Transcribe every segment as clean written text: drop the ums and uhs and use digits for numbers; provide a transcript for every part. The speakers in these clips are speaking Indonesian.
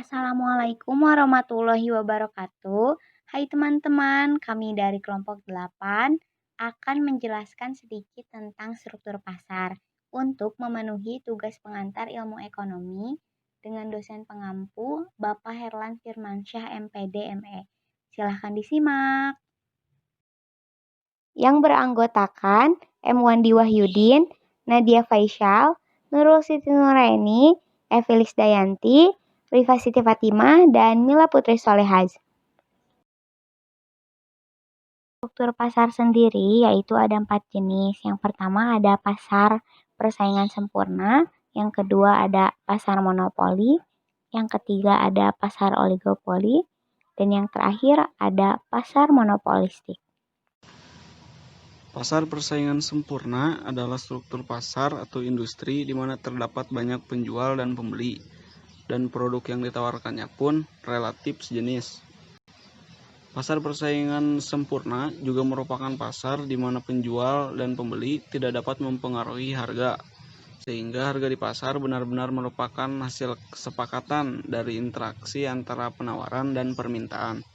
Assalamualaikum warahmatullahi wabarakatuh. Hai teman-teman, kami dari kelompok 8 akan menjelaskan sedikit tentang struktur pasar untuk memenuhi tugas pengantar ilmu ekonomi dengan dosen pengampu Bapak Herlan Firmansyah MPD ME. Silahkan disimak. Yang beranggotakan M. Wandi Wahyudin, Nadia Faisyal, Nurul Siti Nuraini, Evelis Dayanti, Rifa Siti Fatimah, dan Mila Putri Solehaz. Struktur pasar sendiri yaitu ada 4 jenis. Yang pertama ada pasar persaingan sempurna, yang kedua ada pasar monopoli, yang ketiga ada pasar oligopoli, dan yang terakhir ada pasar monopolistik. Pasar persaingan sempurna adalah struktur pasar atau industri di mana terdapat banyak penjual dan pembeli, dan produk yang ditawarkannya pun relatif sejenis. Pasar persaingan sempurna juga merupakan pasar di mana penjual dan pembeli tidak dapat mempengaruhi harga, sehingga harga di pasar benar-benar merupakan hasil kesepakatan dari interaksi antara penawaran dan permintaan.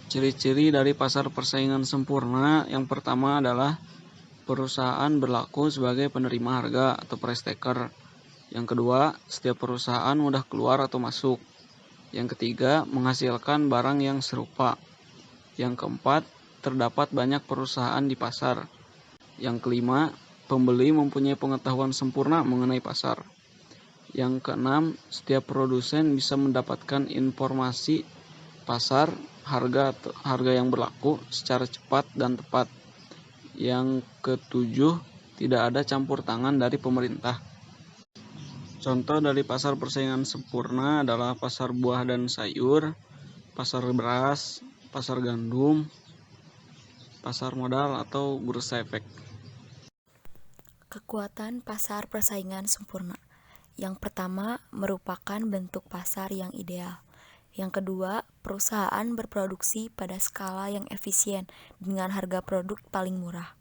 Ciri-ciri dari pasar persaingan sempurna yang pertama adalah perusahaan berlaku sebagai penerima harga atau price taker. Yang kedua, setiap perusahaan mudah keluar atau masuk. Yang ketiga, menghasilkan barang yang serupa. Yang keempat, terdapat banyak perusahaan di pasar. Yang kelima, pembeli mempunyai pengetahuan sempurna mengenai pasar. Yang keenam, setiap produsen bisa mendapatkan informasi pasar, harga yang berlaku secara cepat dan tepat. Yang ketujuh, tidak ada campur tangan dari pemerintah. Contoh dari pasar persaingan sempurna adalah pasar buah dan sayur, pasar beras, pasar gandum, pasar modal atau bursa efek. Kekuatan pasar persaingan sempurna. Yang pertama, merupakan bentuk pasar yang ideal. Yang kedua, perusahaan berproduksi pada skala yang efisien dengan harga produk paling murah.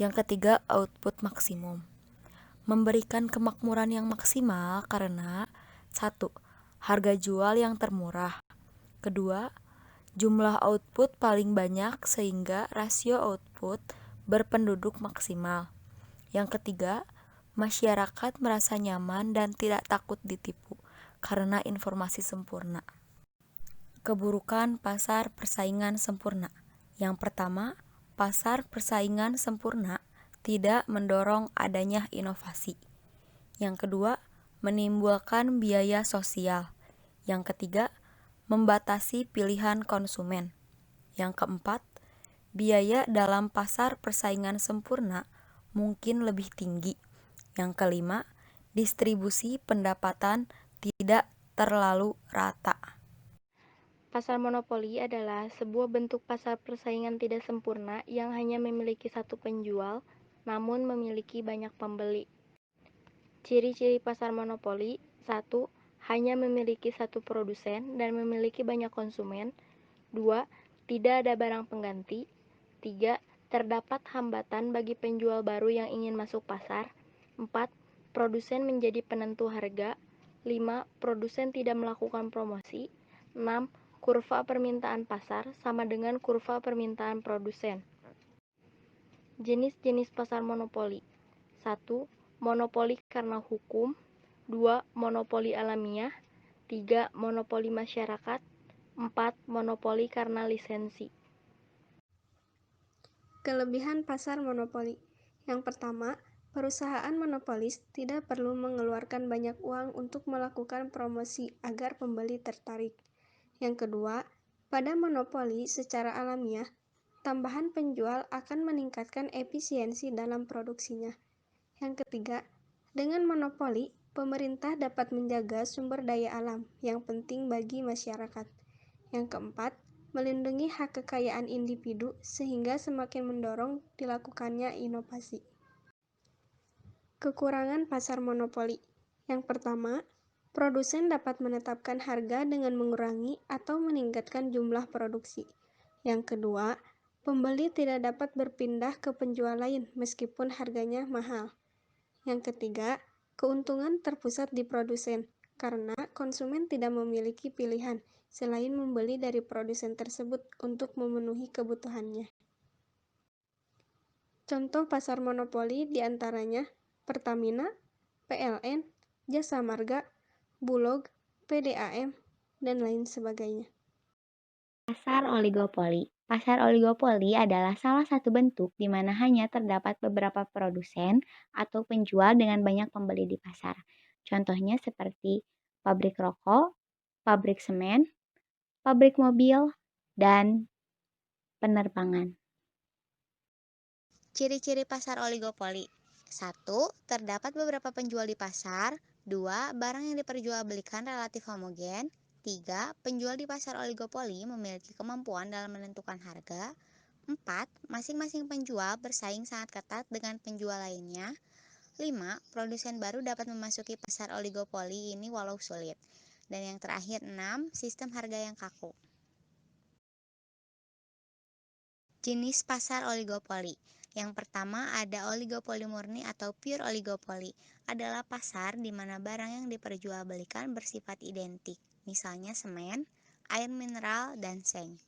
Yang ketiga, output maksimum. Memberikan kemakmuran yang maksimal karena 1. Harga jual yang termurah. Kedua, jumlah output paling banyak sehingga rasio output berpenduduk maksimal. Yang ketiga, masyarakat merasa nyaman dan tidak takut ditipu karena informasi sempurna. Keburukan pasar persaingan sempurna. Yang pertama, pasar persaingan sempurna tidak mendorong adanya inovasi. Yang kedua, menimbulkan biaya sosial. Yang ketiga, membatasi pilihan konsumen. Yang keempat, biaya dalam pasar persaingan sempurna mungkin lebih tinggi. Yang kelima, distribusi pendapatan tidak terlalu rata. Pasar monopoli adalah sebuah bentuk pasar persaingan tidak sempurna yang hanya memiliki satu penjual, namun memiliki banyak pembeli. Ciri-ciri pasar monopoli: 1. Hanya memiliki satu produsen dan memiliki banyak konsumen. 2. Tidak ada barang pengganti. 3. Terdapat hambatan bagi penjual baru yang ingin masuk pasar. 4. Produsen menjadi penentu harga. 5. Produsen tidak melakukan promosi. 6. Kurva permintaan pasar sama dengan kurva permintaan produsen. Jenis-jenis pasar monopoli: 1. Monopoli karena hukum. 2. Monopoli alamiah. 3. Monopoli masyarakat. 4. Monopoli karena lisensi. Kelebihan pasar monopoli. Yang pertama, perusahaan monopolis tidak perlu mengeluarkan banyak uang untuk melakukan promosi agar pembeli tertarik. Yang kedua, pada monopoli secara alamiah, tambahan penjual akan meningkatkan efisiensi dalam produksinya. Yang ketiga, dengan monopoli, pemerintah dapat menjaga sumber daya alam yang penting bagi masyarakat. Yang keempat, melindungi hak kekayaan individu sehingga semakin mendorong dilakukannya inovasi. Kekurangan pasar monopoli. Yang pertama, produsen dapat menetapkan harga dengan mengurangi atau meningkatkan jumlah produksi. Yang kedua, pembeli tidak dapat berpindah ke penjual lain meskipun harganya mahal. Yang ketiga, keuntungan terpusat di produsen karena konsumen tidak memiliki pilihan selain membeli dari produsen tersebut untuk memenuhi kebutuhannya. Contoh pasar monopoli diantaranya Pertamina, PLN, Jasa Marga, Bulog, PDAM, dan lain sebagainya. Pasar oligopoli. Pasar oligopoli adalah salah satu bentuk di mana hanya terdapat beberapa produsen atau penjual dengan banyak pembeli di pasar. Contohnya seperti pabrik rokok, pabrik semen, pabrik mobil, dan penerbangan. Ciri-ciri pasar oligopoli. 1. Terdapat beberapa penjual di pasar. 2. Barang yang diperjualbelikan relatif homogen. 3. Penjual di pasar oligopoli memiliki kemampuan dalam menentukan harga. 4. Masing-masing penjual bersaing sangat ketat dengan penjual lainnya. 5. Produsen baru dapat memasuki pasar oligopoli ini walau sulit. Dan yang terakhir 6. Sistem harga yang kaku. Jenis pasar oligopoli. Yang pertama ada oligopoli murni atau pure oligopoli. Adalah pasar di mana barang yang diperjualbelikan bersifat identik, misalnya semen, air mineral, dan seng.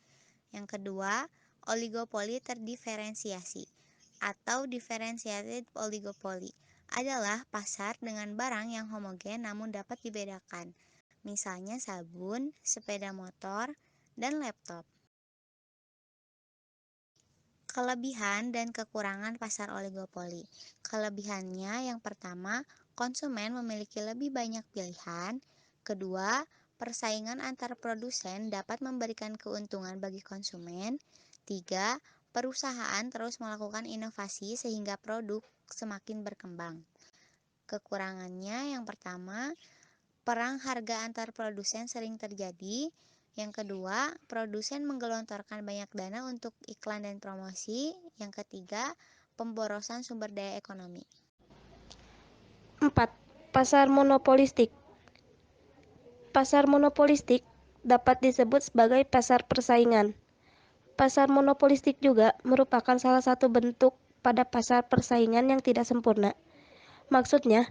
Yang kedua, oligopoli terdiferensiasi atau differentiated oligopoli. Adalah pasar dengan barang yang homogen namun dapat dibedakan, misalnya sabun, sepeda motor, dan laptop. Kelebihan dan kekurangan pasar oligopoli. Kelebihannya yang pertama, konsumen memiliki lebih banyak pilihan. Kedua, persaingan antar produsen dapat memberikan keuntungan bagi konsumen. Tiga, perusahaan terus melakukan inovasi sehingga produk semakin berkembang. Kekurangannya yang pertama, perang harga antar produsen sering terjadi. Yang kedua, produsen menggelontorkan banyak dana untuk iklan dan promosi. Yang ketiga, pemborosan sumber daya ekonomi. 4. Pasar monopolistik. Pasar monopolistik dapat disebut sebagai pasar persaingan. Pasar monopolistik juga merupakan salah satu bentuk pada pasar persaingan yang tidak sempurna. Maksudnya,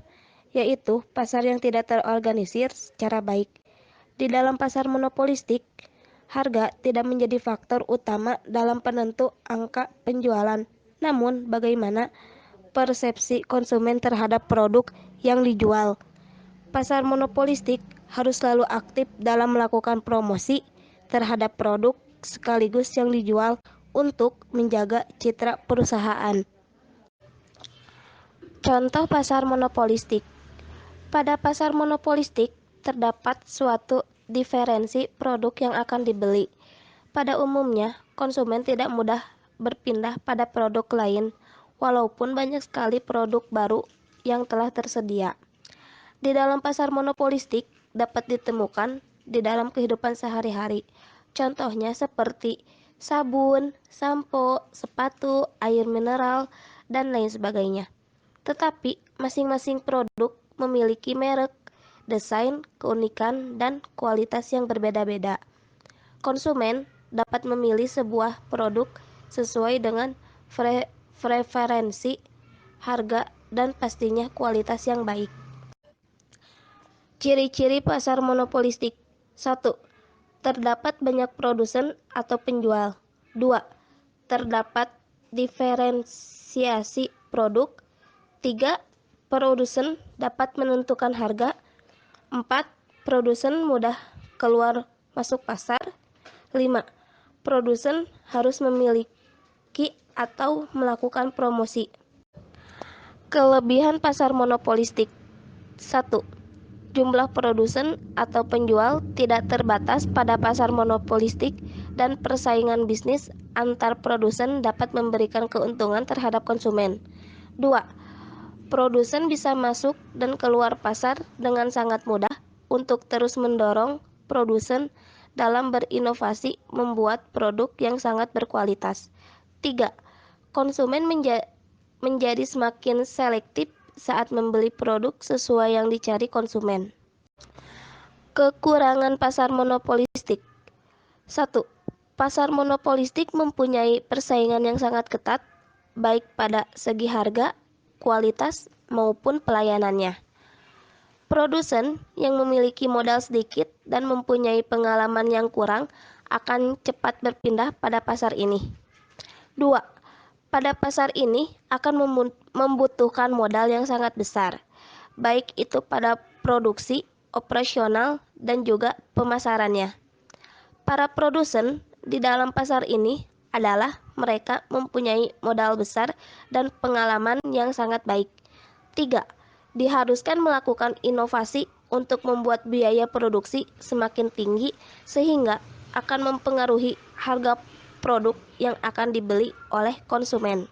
yaitu pasar yang tidak terorganisir secara baik. Di dalam pasar monopolistik, harga tidak menjadi faktor utama dalam penentu angka penjualan. Namun, bagaimana persepsi konsumen terhadap produk yang dijual? Pasar monopolistik harus selalu aktif dalam melakukan promosi terhadap produk sekaligus yang dijual untuk menjaga citra perusahaan. Contoh pasar monopolistik. Pada pasar monopolistik, terdapat suatu diferensi produk yang akan dibeli. Pada umumnya, konsumen tidak mudah berpindah pada produk lain, walaupun banyak sekali produk baru yang telah tersedia. Di dalam pasar monopolistik dapat ditemukan di dalam kehidupan sehari-hari. Contohnya seperti sabun, sampo, sepatu, air mineral, dan lain sebagainya. Tetapi masing-masing produk memiliki merek, desain, keunikan, dan kualitas yang berbeda-beda. Konsumen dapat memilih sebuah produk sesuai dengan preferensi, harga, dan pastinya kualitas yang baik. Ciri-ciri pasar monopolistik. 1. Terdapat banyak produsen atau penjual. 2. Terdapat diferensiasi produk. 3. Produsen dapat menentukan harga. 4. Produsen mudah keluar masuk pasar. 5. Produsen harus memiliki atau melakukan promosi. Kelebihan pasar monopolistik. 1. Jumlah produsen atau penjual tidak terbatas pada pasar monopolistik dan persaingan bisnis antar produsen dapat memberikan keuntungan terhadap konsumen. 2. Produsen bisa masuk dan keluar pasar dengan sangat mudah untuk terus mendorong produsen dalam berinovasi membuat produk yang sangat berkualitas. 3. Konsumen menjadi semakin selektif saat membeli produk sesuai yang dicari konsumen. Kekurangan pasar monopolistik. 1. Pasar monopolistik mempunyai persaingan yang sangat ketat, baik pada segi harga, kualitas, maupun pelayanannya. Produsen yang memiliki modal sedikit dan mempunyai pengalaman yang kurang akan cepat berpindah pada pasar ini. 2. Pada pasar ini akan membutuhkan modal yang sangat besar, baik itu pada produksi, operasional, dan juga pemasarannya. Para produsen di dalam pasar ini adalah mereka mempunyai modal besar dan pengalaman yang sangat baik. 3. Diharuskan melakukan inovasi untuk membuat biaya produksi semakin tinggi sehingga akan mempengaruhi harga produk yang akan dibeli oleh konsumen.